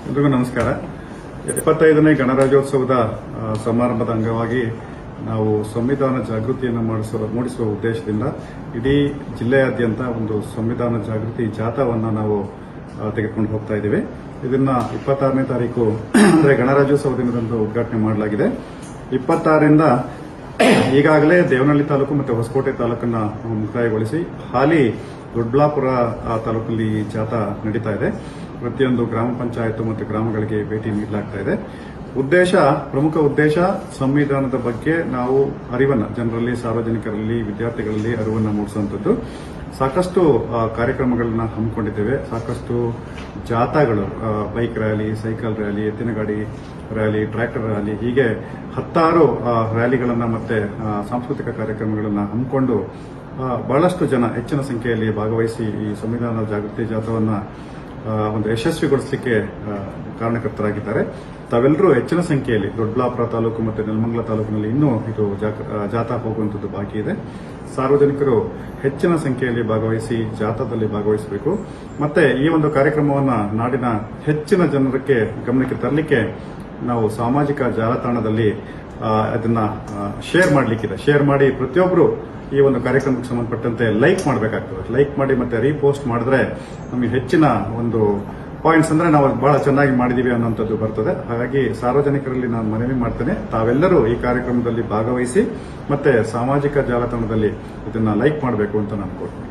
ಎಲ್ರಿಗೂ ನಮಸ್ಕಾರ. 75ನೇ ಗಣರಾಜ್ಯೋತ್ಸವದ ಸಮಾರಂಭದ ಅಂಗವಾಗಿ ನಾವು ಸಂವಿಧಾನ ಜಾಗೃತಿಯನ್ನು ಮೂಡಿಸುವ ಉದ್ದೇಶದಿಂದ ಇಡೀ ಜಿಲ್ಲೆಯಾದ್ಯಂತ ಒಂದು ಸಂವಿಧಾನ ಜಾಗೃತಿ ಜಾಥಾವನ್ನು ನಾವು ತೆಗೆದುಕೊಂಡು ಹೋಗ್ತಾ ಇದ್ದೀವಿ. ಇದನ್ನ 26ನೇ ತಾರೀಕು ಅಂದರೆ ಗಣರಾಜ್ಯೋತ್ಸವ ದಿನದಂದು ಉದ್ಘಾಟನೆ ಮಾಡಲಾಗಿದೆ. 26ರಿಂದ ಈಗಾಗಲೇ ದೇವನಹಳ್ಳಿ ತಾಲೂಕು ಮತ್ತು ಹೊಸಕೋಟೆ ತಾಲೂಕನ್ನು ಮುಕ್ತಾಯಗೊಳಿಸಿ ಹಾಲಿ ದೊಡ್ಡಬಳ್ಳಾಪುರ ತಾಲೂಕಲ್ಲಿ ಜಾಥಾ ನಡೀತಾ ಇದೆ. ಪ್ರತಿಯೊಂದು ಗ್ರಾಮ ಪಂಚಾಯತ್ ಮತ್ತು ಗ್ರಾಮಗಳಿಗೆ ಭೇಟಿ ನೀಡಲಾಗ್ತಾ ಇದೆ. ಪ್ರಮುಖ ಉದ್ದೇಶ ಸಂವಿಧಾನದ ಬಗ್ಗೆ ನಾವು ಅರಿವನ್ನು ಜನರಲ್ಲಿ, ಸಾರ್ವಜನಿಕರಲ್ಲಿ, ವಿದ್ಯಾರ್ಥಿಗಳಲ್ಲಿ ಅರಿವನ್ನು ಮೂಡಿಸುವಂಥದ್ದು. ಸಾಕಷ್ಟು ಕಾರ್ಯಕ್ರಮಗಳನ್ನ ಹಮ್ಮಿಕೊಂಡಿದ್ದೇವೆ. ಸಾಕಷ್ಟು ಜಾಥಾಗಳು, ಬೈಕ್ ರ್ಯಾಲಿ, ಸೈಕಲ್ ರ್ಯಾಲಿ, ಎತ್ತಿನ ಗಾಡಿ ರ್ಯಾಲಿ, ಟ್ರ್ಯಾಕ್ಟರ್ ರ್ಯಾಲಿ, ಹೀಗೆ 10 ರ್ಯಾಲಿಗಳನ್ನು ಮತ್ತೆ ಸಾಂಸ್ಕೃತಿಕ ಕಾರ್ಯಕ್ರಮಗಳನ್ನು ಹಮ್ಮಿಕೊಂಡು ಬಹಳಷ್ಟು ಜನ ಹೆಚ್ಚಿನ ಸಂಖ್ಯೆಯಲ್ಲಿ ಭಾಗವಹಿಸಿ ಈ ಸಂವಿಧಾನ ಜಾಗೃತಿ ಜಾಥಾವನ್ನು ಒಂದು ಯಶಸ್ವಿಗೊಳಿಸಲಿಕ್ಕೆ ಕಾರಣಕರ್ತರಾಗಿದ್ದಾರೆ. ತಾವೆಲ್ಲರೂ ಹೆಚ್ಚಿನ ಸಂಖ್ಯೆಯಲ್ಲಿ ದೊಡ್ಡಬಳ್ಳಾಪುರ ತಾಲೂಕು ಮತ್ತು ನೆಲಮಂಗಲ ತಾಲೂಕಿನಲ್ಲಿ ಇನ್ನೂ ಇದು ಜಾಥಾ ಹೋಗುವಂಥದ್ದು ಬಾಕಿ ಇದೆ. ಸಾರ್ವಜನಿಕರು ಹೆಚ್ಚಿನ ಸಂಖ್ಯೆಯಲ್ಲಿ ಭಾಗವಹಿಸಿ ಜಾಥಾದಲ್ಲಿ ಭಾಗವಹಿಸಬೇಕು. ಮತ್ತೆ ಈ ಒಂದು ಕಾರ್ಯಕ್ರಮವನ್ನು ನಾಡಿನ ಹೆಚ್ಚಿನ ಜನರಿಗೆ ಗಮನಕ್ಕೆ ತರಲಿಕ್ಕೆ ನಾವು ಸಾಮಾಜಿಕ ಜಾಲತಾಣದಲ್ಲಿ ಅದನ್ನ ಶೇರ್ ಮಾಡಲಿಕ್ಕಿದೆ. ಶೇರ್ ಮಾಡಿ ಪ್ರತಿಯೊಬ್ಬರು ಈ ಒಂದು ಕಾರ್ಯಕ್ರಮಕ್ಕೆ ಸಂಬಂಧಪಟ್ಟಂತೆ ಲೈಕ್ ಮಾಡಬೇಕಾಗ್ತದೆ. ಲೈಕ್ ಮಾಡಿ ಮತ್ತೆ ರೀಪೋಸ್ಟ್ ಮಾಡಿದ್ರೆ ನಮಗೆ ಹೆಚ್ಚಿನ ಒಂದು ಪಾಯಿಂಟ್ಸ್ ಅಂದ್ರೆ ನಾವು ಬಹಳ ಚೆನ್ನಾಗಿ ಮಾಡಿದೀವಿ ಅನ್ನೋಂಥದ್ದು ಬರ್ತದೆ. ಹಾಗಾಗಿ ಸಾರ್ವಜನಿಕರಲ್ಲಿ ನಾನು ಮನವಿ ಮಾಡ್ತೇನೆ, ತಾವೆಲ್ಲರೂ ಈ ಕಾರ್ಯಕ್ರಮದಲ್ಲಿ ಭಾಗವಹಿಸಿ ಮತ್ತೆ ಸಾಮಾಜಿಕ ಜಾಲತಾಣದಲ್ಲಿ ಇದನ್ನ ಲೈಕ್ ಮಾಡಬೇಕು ಅಂತ ನಾನು ಕೋರ್ತೀನಿ.